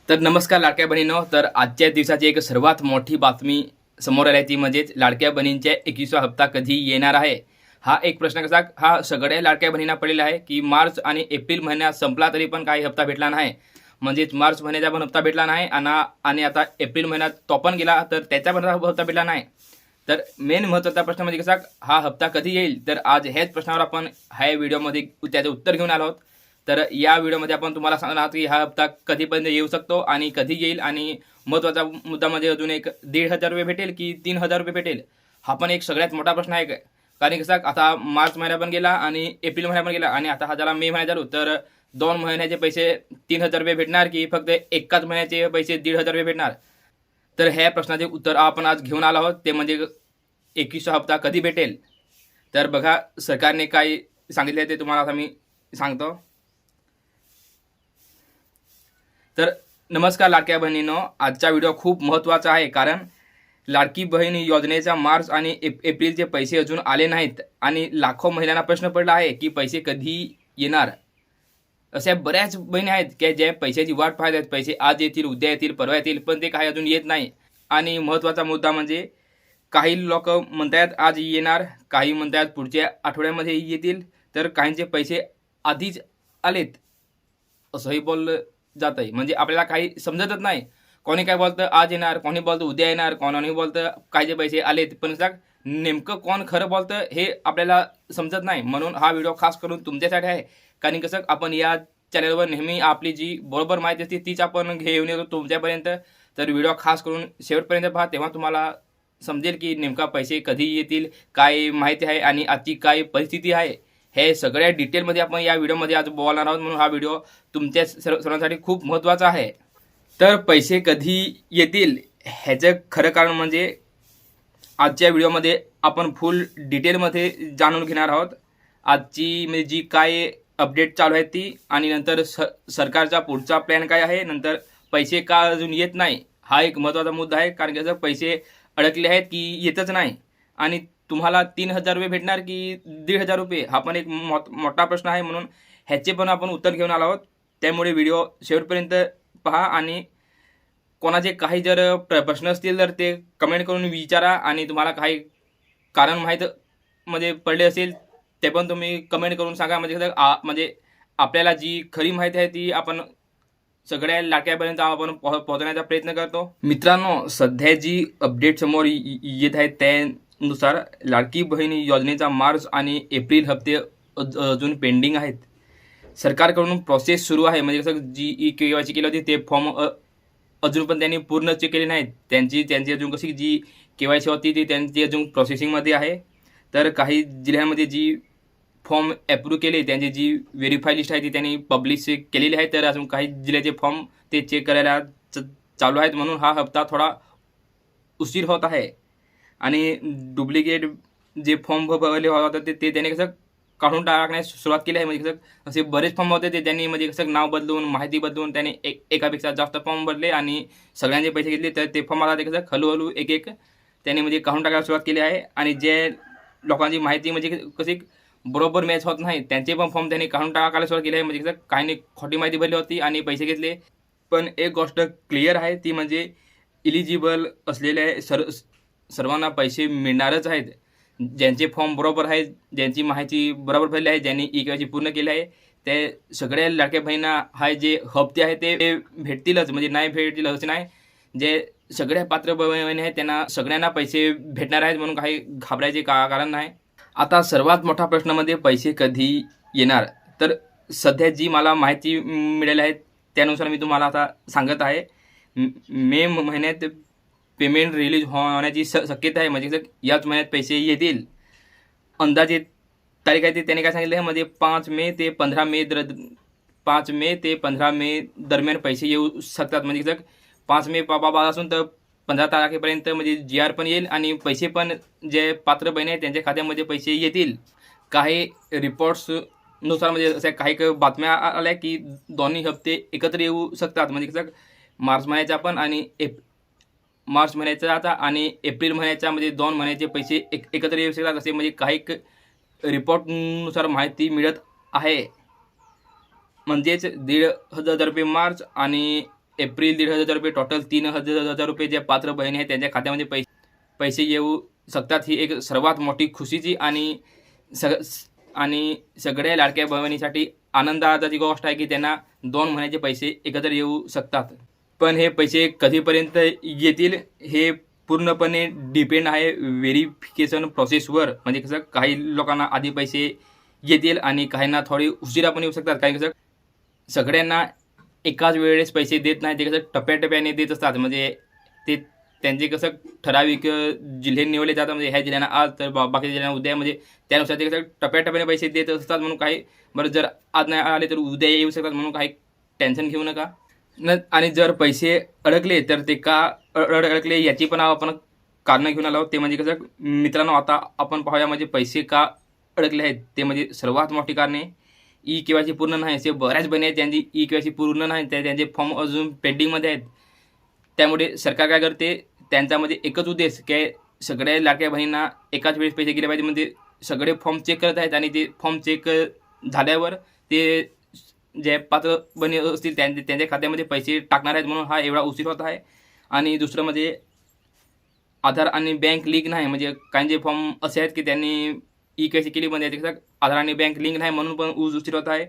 तर नमस्कार लाडक्या बहिणींनो. तर आजच्या दिवसाची एक सर्वात मोठी बातमी समोर आली ती म्हणजेच लाडक्या बहिणींच्या 21वा हप्ता कधी येणार आहे. हा एक प्रश्न कसा हा सगळ्या लाडक्या बहिणींना पडलेला आहे की मार्च आणि एप्रिल महिना संपला तरी पण काही हप्ता भेटला नाही. म्हणजेच मार्च महिन्याचा पण हप्ता भेटला नाही आणि आता एप्रिल महिन्यात तो पण गेला तर त्याचा पण हप्ता भेटला नाही. तर मेन महत्त्वाचा प्रश्न म्हणजे कसा हा हप्ता कधी येईल. तर आज ह्याच प्रश्नावर आपण ह्या व्हिडिओमध्ये त्याचं उत्तर घेऊन आलो आहोत. तर या व्हिडिओमध्ये आपण तुम्हाला सांगणार आहोत की हा हप्ता कधीपर्यंत येऊ शकतो आणि कधी येईल आणि महत्त्वाचा मुद्दा म्हणजे अजून एक ₹1,500 भेटेल की ₹3,000 भेटेल. हा पण एक सगळ्यात मोठा प्रश्न आहे. कारण कसं आता मार्च महिना पण गेला आणि एप्रिल महिना पण गेला आणि आता हा झाला मे महिना चालू. तर 2 महिन्याचे पैसे ₹3,000 भेटणार की फक्त एकाच महिन्याचे पैसे ₹1,500 भेटणार. तर ह्या प्रश्नाचे उत्तर आपण आज घेऊन आलो आहोत. ते म्हणजे 21वा हप्ता कधी भेटेल. तर बघा सरकारने काय सांगितले ते तुम्हाला आता मी सांगतो. तर नमस्कार लाडक्या बहिणींनो, आजचा व्हिडिओ खूप महत्त्वाचा आहे. कारण लाडकी बहीण योजनेचा मार्च आणि एप्रिलचे पैसे अजून आले नाहीत आणि लाखो महिलांना प्रश्न पडला आहे की पैसे कधी येणार. अशा बऱ्याच बहिणी आहेत की ज्या पैशाची वाट पाहत आहेत. पैसे आज येतील, उद्या येतील, परवा येतील, पण ते काही अजून येत नाही. आणि महत्त्वाचा मुद्दा म्हणजे काही लोक म्हणतात आज येणार, काही म्हणतात पुढच्या आठवड्यामध्ये येतील, तर काहींचे पैसे आधीच आलेत असंही बोललं जात आहे. म्हणजे आपल्याला काही समजतच नाही. कोणी काय बोलतं आज येणार, कोणी बोलतं उद्या येणार, कोणी बोलतं कायचे पैसे आलेत. पण नेमकं कोण खरं बोलतं हे आपल्याला समजत नाही. म्हणून हा व्हिडिओ खास करून तुमच्यासाठी आहे. कारण कसं आपण या चॅनलवर नेहमी आपली जी बरोबर माहिती असते तीच आपण घेऊन येतो तुमच्यापर्यंत. तर व्हिडिओ खास करून शेवटपर्यंत पहा, तेव्हा तुम्हाला समजेल की नेमका पैसे कधी येतील, काय माहिती आहे आणि आजची काय परिस्थिती आहे. हे सगळ्या डिटेलमध्ये आपण या व्हिडिओमध्ये आज बोलणार आहोत. म्हणून हा व्हिडिओ तुमच्या सर्वांसाठी खूप महत्त्वाचा आहे. तर पैसे कधी येतील ह्याचं खरं कारण म्हणजे आजच्या व्हिडिओमध्ये आपण फुल डिटेलमध्ये जाणून घेणार आहोत. आजची म्हणजे जी काय अपडेट चालू आहे ती, आणि नंतर सरकारचा पुढचा प्लॅन काय आहे, नंतर पैसे का अजून येत नाही हा एक महत्त्वाचा मुद्दा आहे. कारण की पैसे अडकले आहेत की येतच नाही, आणि तुम्हाला ₹3,000 भेटणार की ₹1,500 हा पण एक मोठा प्रश्न आहे. म्हणून ह्याचे पण आपण उत्तर घेऊन आलो आहोत. त्यामुळे व्हिडिओ शेवटपर्यंत पहा, आणि कोणाचे काही जर प्रश्न असतील तर ते कमेंट करून विचारा, आणि तुम्हाला काही कारण माहीत म्हणजे पडले असेल ते पण तुम्ही कमेंट करून सांगा. म्हणजे म्हणजे आपल्याला जी खरी माहिती आहे ती आपण सगळ्या लाडक्यापर्यंत आपण पोहोचवण्याचा प्रयत्न करतो. मित्रांनो, सध्या जी अपडेट समोर येत आहेत त्यानुसार लाडकी बहीण योजनेचा मार्च आणि एप्रिल हप्ते अजून पेंडिंग आहेत. सरकारकडून प्रोसेस सुरू आहे. म्हणजे कसं जी KYC केली होती ते फॉर्म अजून पण त्यांनी पूर्ण चेक केले नाहीत. त्यांची अजून कशी जी KYC होती ती त्यांची अजून प्रोसेसिंगमध्ये आहे. तर काही जिल्ह्यांमध्ये जी फॉर्म अप्रूव्ह केले त्यांची जी व्हेरीफाय लिस्ट आहे ती त्यांनी पब्लिश केलेली आहे. तर अजून काही जिल्ह्याचे फॉर्म ते चेक करायला चालू आहेत. म्हणून हा हप्ता थोडा उशीर होत आहे. आणि डुप्लिकेट जे फॉर्म भरले होते ते त्यांनी कसं काढून टाकण्यास सुरुवात केली आहे. म्हणजे कसं असे बरेच फॉर्म होते ते त्यांनी म्हणजे कसं नाव बदलून, माहिती बदलून त्यांनी एकापेक्षा जास्त फॉर्म भरले आणि सगळ्यांचे पैसे घेतले. तर ते फॉर्म आता ते कसं हळूहळू एक त्यांनी म्हणजे काढून टाकायला सुरुवात केली आहे. आणि जे लोकांची माहिती म्हणजे कशी बरोबर मॅच होत नाही त्यांचे पण फॉर्म त्यांनी काढून टाकायला सुरुवात केली आहे. म्हणजे कसं काहींनी खोटी माहिती भरली होती आणि पैसे घेतले. पण एक गोष्ट क्लिअर आहे ती म्हणजे इलिजिबल असलेल्या सर्वांना पैसे मिळणारच आहेत. ज्यांचे फॉर्म बरोबर आहेत, ज्यांची माहिती बरोबर भरली आहे, ज्यांनी KYC पूर्ण केली आहे, ते सगळ्या लाडक्या बहिणींना हा जे हप्ते आहे ते भेटतीलच. म्हणजे नाही भेटतील असं नाही. जे सगळ्या पात्र बहिणी आहेत त्यांना सगळ्यांना पैसे भेटणार आहेत. म्हणून काही घाबरायचे कारण नाही. आता सर्वात मोठा प्रश्न म्हणजे पैसे कधी येणार. तर सध्या जी मला माहिती मिळाली आहे त्यानुसार मी तुम्हाला आता सांगत आहे. मे महिन्यात पेमेंट रिलीज होण्याची शक्यता आहे. म्हणजे याच महिन्यात पैसे येतील. अंदाजे तारीख आहे ती त्याने काय सांगितलं आहे म्हणजे 5 मे ते 15 मे दरम्यान पैसे येऊ शकतात. म्हणजे 5 मे पासून तर 15 तारखेपर्यंत म्हणजे GR पण येईल आणि पैसे पण जे पात्र बहिणी आहेत त्यांच्या खात्यामध्ये पैसे येतील. काही रिपोर्ट्सनुसार म्हणजे अशा काही बातम्या आल्या की दोन्ही हप्ते एकत्र येऊ शकतात. म्हणजे मार्च महिन्याचा पण आणि मार्च महिन्याचा आता आणि एप्रिल महिन्याचा म्हणजे 2 महिन्याचे पैसे एकत्र येऊ शकतात असे म्हणजे काही रिपोर्टनुसार माहिती मिळत आहे. म्हणजेच ₹1,500 मार्च आणि एप्रिल 1,500 रुपये, टोटल 3,000 रुपये ज्या पात्र बहिणी आहेत त्यांच्या खात्यामध्ये पैसे येऊ शकतात. ही एक सर्वात मोठी खुशीची आणि सगळ्या लाडक्या बहिणीसाठी आनंदाची गोष्ट आहे की त्यांना 2 महिन्याचे पैसे एकत्र येऊ शकतात. पण हे पैसे कधीपर्यंत येतील हे पूर्णपणे डिपेंड आहे व्हेरिफिकेशन प्रोसेसवर. म्हणजे कसं काही लोकांना आधी पैसे येतील आणि काहींना थोडी उशिरा पण येऊ शकतात. काही कसं सगळ्यांना एकाच वेळेस पैसे देत नाही, ते कसं टप्प्याटप्प्याने देत असतात. म्हणजे ते त्यांचे कसं ठराविक जिल्हे निवडले जातात. म्हणजे ह्या जिल्ह्यांना आज तर बाकीच्या जिल्ह्यांना उद्या, म्हणजे त्यानुसार ते कसं टप्प्याटप्प्याने पैसे देत असतात. म्हणून काही बरं जर आज नाही आले तर उद्या येऊ शकतात, म्हणून काही टेन्शन घेऊ नका. आणि जर पैसे अडकले तर ते का अडकले याची पण आपण कारणं घेऊन आलो. ते म्हणजे कसं मित्रांनो, आता आपण पाहूया म्हणजे पैसे का अडकले आहेत. ते म्हणजे सर्वात मोठी कारणे ई-के-वाय-सी पूर्ण नाही. असे बऱ्याच बहिणी आहेत त्यांची ई-के-वाय-सी पूर्ण नाही, त्यांचे फॉर्म अजून पेंडिंगमध्ये आहेत. त्यामुळे सरकार काय करते, त्यांच्यामध्ये एकच उद्देश की सगळ्या लाडक्या बहिणींना एकाच वेळेस पैसे गेले पाहिजे. म्हणजे सगळे फॉर्म चेक करत आहेत आणि ते फॉर्म चेक झाल्यावर ते जे पात्र बहिणी असतील त्यांच्या खात्यामध्ये पैसे टाकणार आहेत, म्हणून हा एवढा उशीर होत आहे. आणि दुसरं म्हणजे आधार आणि बँक लिंक नाही. म्हणजे काहींचे फॉर्म असे आहेत की त्यांनी ई-के-वाय-सी केली म्हणजे कसं आधार आणि बँक लिंक नाही, म्हणून पण उशीर होत आहे.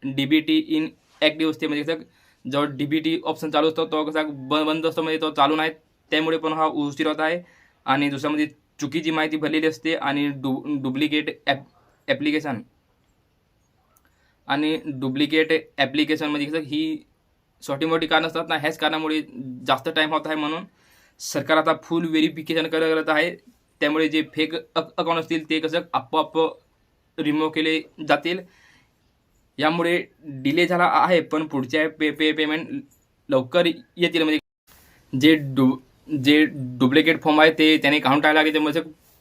DBT इन ॲक्टिव्ह असते, म्हणजे कसं जो DBT ऑप्शन चालू असतो तो कसा बंद असतो, म्हणजे तो चालू नाही, त्यामुळे पण हा उशीर होत आहे. आणि दुसरं म्हणजे चुकीची माहिती भरलेली असते आणि डुप्लिकेट ॲप्लिकेशन म्हणजे कसं ही छोटी मोठी कारणं असतात ना, ह्याच कारणामुळे जास्त टाईम होत आहे. म्हणून सरकार आता फुल व्हेरिफिकेशन करत आहे. त्यामुळे जे फेक अकाउंट असतील ते कसं आपोआप रिमूव्ह केले जातील. यामुळे डिले झाला आहे, पण पुढच्या पेमेंट लवकर येतील. म्हणजे जे डुप्लिकेट फॉर्म आहे ते त्याने काढून टाकला की त्यामुळे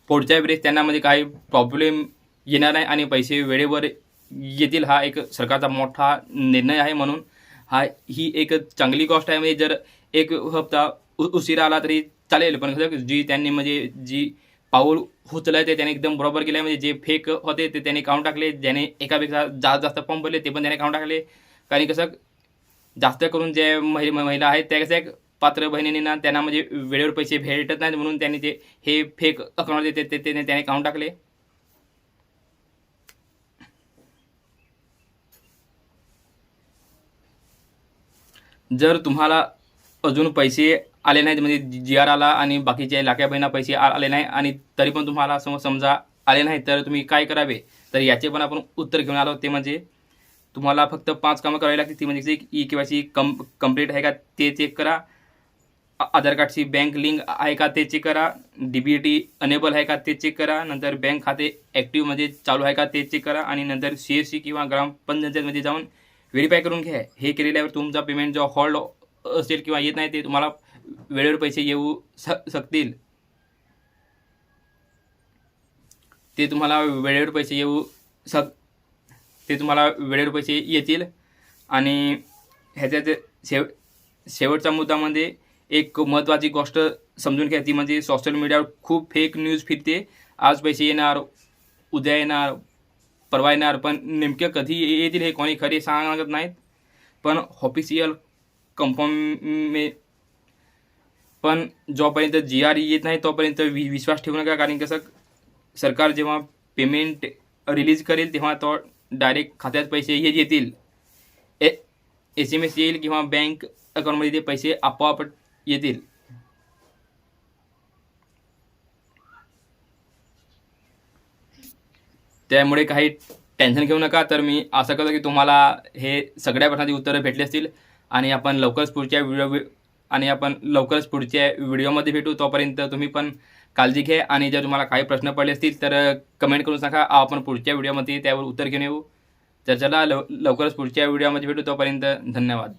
पुढच्या वेळेस त्यांना म्हणजे काही प्रॉब्लेम येणार नाही आणि पैसे वेळेवर येतील. हा एक सरकारचा मोठा निर्णय आहे, म्हणून ही एक चांगली गोष्ट आहे. म्हणजे जर एक हप्ता उशिरा आला तरी चालेल, पण जी पाऊल उचललं ते त्याने एकदम बरोबर केलं. म्हणजे जे फेक होते ते त्याने काढून टाकले. ज्याने एकापेक्षा जास्त फॉर्म भरले ते पण त्याने काढून टाकले. कारण कसं जास्त करून जे महिला आहेत त्या कसं एक पात्र बहिणींना त्यांना म्हणजे वेळेवर पैसे भेटत नाहीत, म्हणून त्यांनी हे फेक अकाउंट ते त्याने काढून टाकले. जर तुम्हाला अजून पैसे आले नाहीत, म्हणजे GR आला आणि बाकीच्या लाडक्या बहिणींना पैसे आले नाही आणि तरी पण तुम्हाला समजा आले नाही, तर तुम्ही काय करावे, तर याचे पण आपण उत्तर घेऊन आलो. ते म्हणजे तुम्हाला फक्त 5 कामं करावी लागतील. ती म्हणजे ई-के-वाय-सी कंप्लीट आहे का ते चेक करा, आधार कार्डची बँक लिंक आहे का ते चेक करा, DBT अनेबल आहे का ते चेक करा, नंतर बँक खाते ॲक्टिव्ह म्हणजे चालू आहे का ते चेक करा, आणि नंतर CSC किंवा ग्रामपंचायतमध्ये जाऊन व्हेरीफाय करून घ्या. हे केलेल्यावर तुमचा पेमेंट जो होल्ड असेल किंवा येत नाही ते तुम्हाला वेळेवर पैसे येऊ शकतील. ते तुम्हाला वेळेवर पैसे येतील. आणि ह्याच्यात शेवटचा मुद्दा म्हणजे एक महत्त्वाची गोष्ट समजून घ्या. ती म्हणजे सोशल मीडियावर खूप फेक न्यूज फिरते. आज पैसे येणार, उद्या येणार, परवा येणार, पण नेमके कधी येतील हे कोणी खरे सांगत नाहीत. पण ऑफिशियल पण जोपर्यंत GR येत नाही तोपर्यंत विश्वास ठेवू नका. कारण कसं सरकार जेव्हा पेमेंट रिलीज करेल तेव्हा तो डायरेक्ट खात्यात पैसे येतील, SMS येईल किंवा बँक अकाउंटमध्ये ते पैसे आपोआप येतील. त्यामुळे काही टेन्शन घेऊ नका. तर मी आशा करतो की तुम्हाला हे सगळ्या प्रश्नांची उत्तरं भेटली असतील आणि आपण लवकरच पुढच्या व्हिडिओमध्ये भेटू. तोपर्यंत तुम्ही पण काळजी घ्या आणि जर तुम्हाला काही प्रश्न पडले असतील तर कमेंट करून सांगा. आपण पुढच्या व्हिडिओमध्ये त्यावर उत्तर घेऊन येऊ. तर चला लवकरच पुढच्या व्हिडिओमध्ये भेटू. तोपर्यंत धन्यवाद.